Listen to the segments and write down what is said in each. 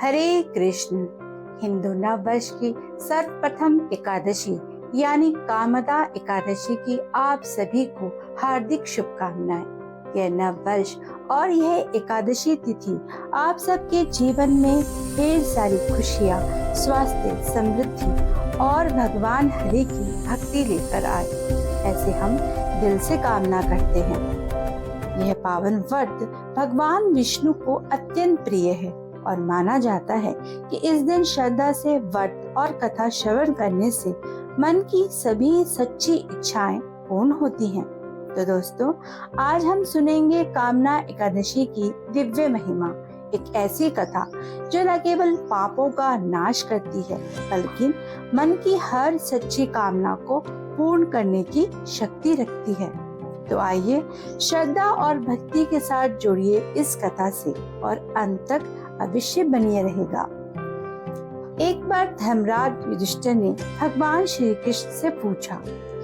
हरे कृष्ण। हिंदू नव वर्ष की सर्वप्रथम एकादशी यानी कामदा एकादशी की आप सभी को हार्दिक शुभकामनाएं। यह नव वर्ष और यह एकादशी तिथि आप सबके जीवन में ढेर सारी खुशियाँ, स्वास्थ्य, समृद्धि और भगवान हरि की भक्ति लेकर आए, ऐसे हम दिल से कामना करते हैं। यह पावन व्रत भगवान विष्णु को अत्यंत प्रिय है और माना जाता है कि इस दिन श्रद्धा से व्रत और कथा श्रवण करने से मन की सभी सच्ची इच्छाएं पूर्ण होती हैं। तो दोस्तों, आज हम सुनेंगे कामना एकादशी की दिव्य महिमा, एक ऐसी कथा जो न केवल पापों का नाश करती है बल्कि मन की हर सच्ची कामना को पूर्ण करने की शक्ति रखती है। तो आइए श्रद्धा और भक्ति के साथ जुड़िए इस कथा से और अंत तक अवश्य बनिए रहेगा। एक बार धर्मराज युधिष्ठिर ने भगवान श्री कृष्ण से पूछा,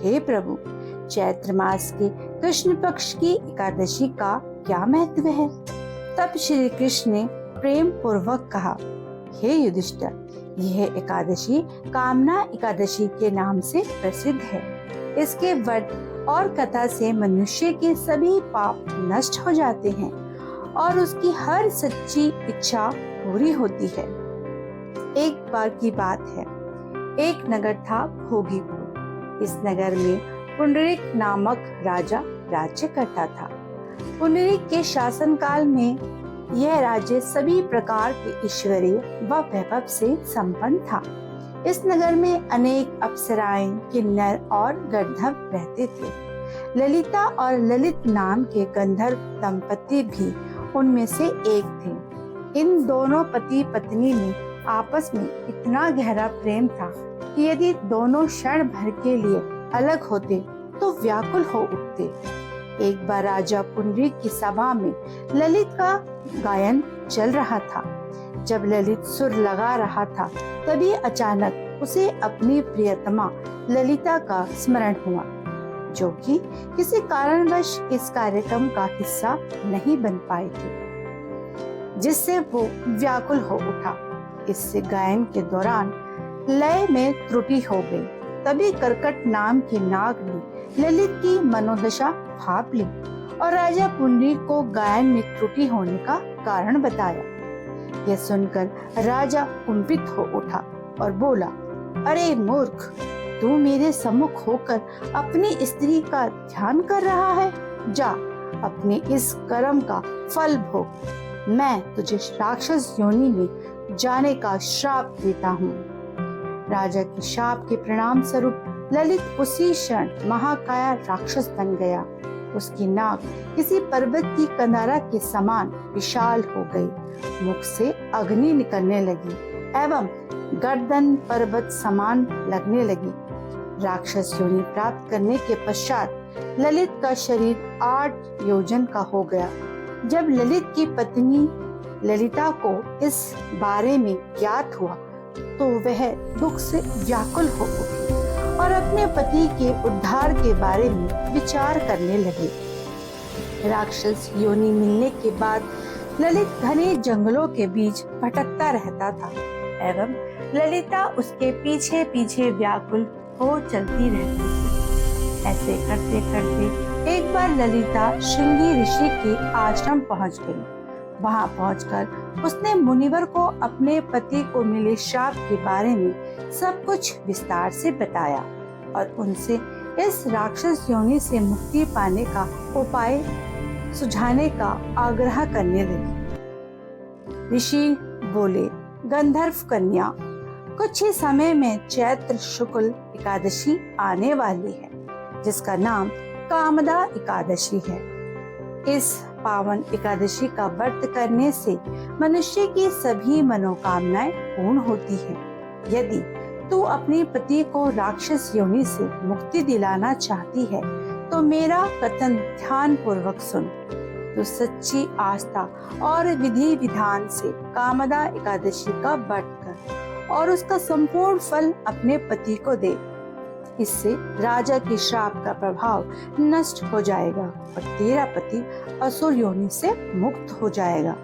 हे प्रभु, चैत्र मास के कृष्ण पक्ष की एकादशी का क्या महत्व है? तब श्री कृष्ण ने प्रेम पूर्वक कहा, हे युधिष्ठिर, यह एकादशी कामना एकादशी के नाम से प्रसिद्ध है। इसके व्रत और कथा से मनुष्य के सभी पाप नष्ट हो जाते हैं और उसकी हर सच्ची इच्छा पूरी होती है। एक बार की बात है, एक नगर था भोगीपुर। इस नगर में पुंडरीक नामक राजा राज्य करता था। पुंडरीक के शासनकाल में यह राज्य सभी प्रकार के ऐश्वर्य व वैभव से संपन्न था। इस नगर में अनेक अप्सराएं, किन्नर और गंधर्व रहते थे। ललिता और ललित नाम के गंधर्व दंपति भी उनमें से एक थे। इन दोनों पति पत्नी में आपस में इतना गहरा प्रेम था कि यदि दोनों क्षण भर के लिए अलग होते तो व्याकुल हो उठते। एक बार राजा पुंडरीक की सभा में ललित का गायन चल रहा था। जब ललित सुर लगा रहा था तभी अचानक उसे अपनी प्रियतमा ललिता का स्मरण हुआ, जो कि किसी कारणवश इस कार्यक्रम का हिस्सा नहीं बन पाई थी, जिससे वो व्याकुल हो उठा। इससे गायन के दौरान लय में त्रुटि हो गई। तभी कर्कट नाम की नाग ने ललित की मनोदशा भांप ली और राजा पुंडरीक को गायन में त्रुटि होने का कारण बताया। यह सुनकर राजा कुंठित हो उठा और बोला, अरे मूर्ख, तू मेरे सम्मुख होकर अपनी स्त्री का ध्यान कर रहा है? जा, अपने इस कर्म का फल भोग। मैं तुझे राक्षस योनि में जाने का श्राप देता हूँ। राजा के शाप के परिणाम स्वरूप ललित उसी क्षण महाकाया राक्षस बन गया। उसकी नाक किसी पर्वत की कंधारा के समान विशाल हो गई। मुख से अग्नि निकलने लगी एवं गर्दन पर्वत समान लगने लगी। राक्षस योनि प्राप्त करने के पश्चात ललित का शरीर 8 योजन का हो गया। जब ललित की पत्नी ललिता को इस बारे में ज्ञात हुआ तो वह दुख से व्याकुल हो उठी और अपने पति के उद्धार के बारे में विचार करने लगी। राक्षस योनि मिलने के बाद ललित घने जंगलों के बीच भटकता रहता था एवं ललिता उसके पीछे पीछे व्याकुल हो चलती रहती थी। ऐसे करते करते एक बार ललिता श्रृंगी ऋषि के आश्रम पहुंच गई। वहां पहुंचकर उसने मुनिवर को अपने पति को मिले शाप के बारे में सब कुछ विस्तार से बताया और उनसे इस राक्षस योनि से मुक्ति पाने का उपाय सुझाने का आग्रह करने लगी। ऋषि बोले, गंधर्व कन्या, कुछ ही समय में चैत्र शुक्ल एकादशी आने वाली है, जिसका नाम कामदा एकादशी है। इस पावन एकादशी का व्रत करने से मनुष्य की सभी मनोकामनाएं पूर्ण होती हैं। यदि तू अपने पति को राक्षस योनि से मुक्ति दिलाना चाहती है तो मेरा कथन ध्यान पूर्वक सुन। तू सच्ची आस्था और विधि विधान से कामदा एकादशी का व्रत कर और उसका संपूर्ण फल अपने पति को दे। इससे राजा के श्राप का प्रभाव नष्ट हो जाएगा और तेरा पति असुर योनि से मुक्त हो जाएगा।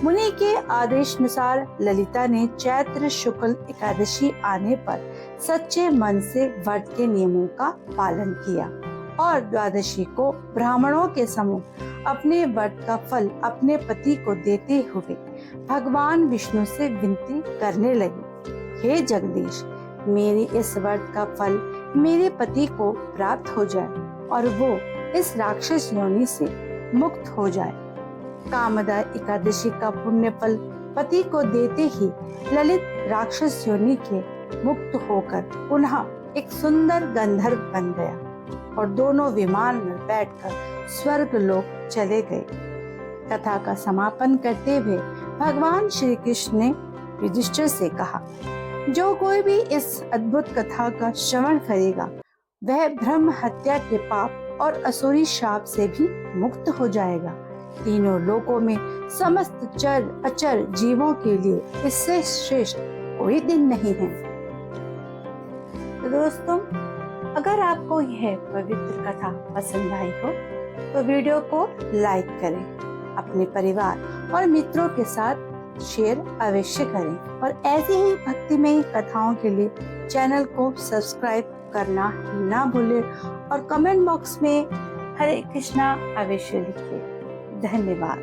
मुनि के आदेशानुसार ललिता ने चैत्र शुक्ल एकादशी आने पर सच्चे मन से व्रत के नियमों का पालन किया और द्वादशी को ब्राह्मणों के समूह अपने व्रत का फल अपने पति को देते हुए भगवान विष्णु से विनती करने लगी, हे जगदीश, मेरे इस व्रत का फल मेरे पति को प्राप्त हो जाए और वो इस राक्षस योनि से मुक्त हो जाए। कामदा एकादशी का पुण्य फल पति को देते ही ललित राक्षस योनि के मुक्त होकर पुनः एक सुंदर गंधर्व बन गया और दोनों विमान में बैठकर स्वर्ग लोक चले गए। कथा का समापन करते हुए भगवान श्री कृष्ण ने युधिष्ठिर से कहा, जो कोई भी इस अद्भुत कथा का श्रवण करेगा वह ब्रह्म हत्या के पाप और असुरी शाप से भी मुक्त हो जाएगा। तीनों लोकों में समस्त चर अचर जीवों के लिए इससे श्रेष्ठ कोई दिन नहीं है। तो दोस्तों, अगर आपको यह पवित्र कथा पसंद आई हो तो वीडियो को लाइक करें, अपने परिवार और मित्रों के साथ शेयर अवश्य करें और ऐसी ही भक्तिमय कथाओं के लिए चैनल को सब्सक्राइब करना ना भूलें और कमेंट बॉक्स में हरे कृष्णा अवश्य लिखिए। धन्यवाद।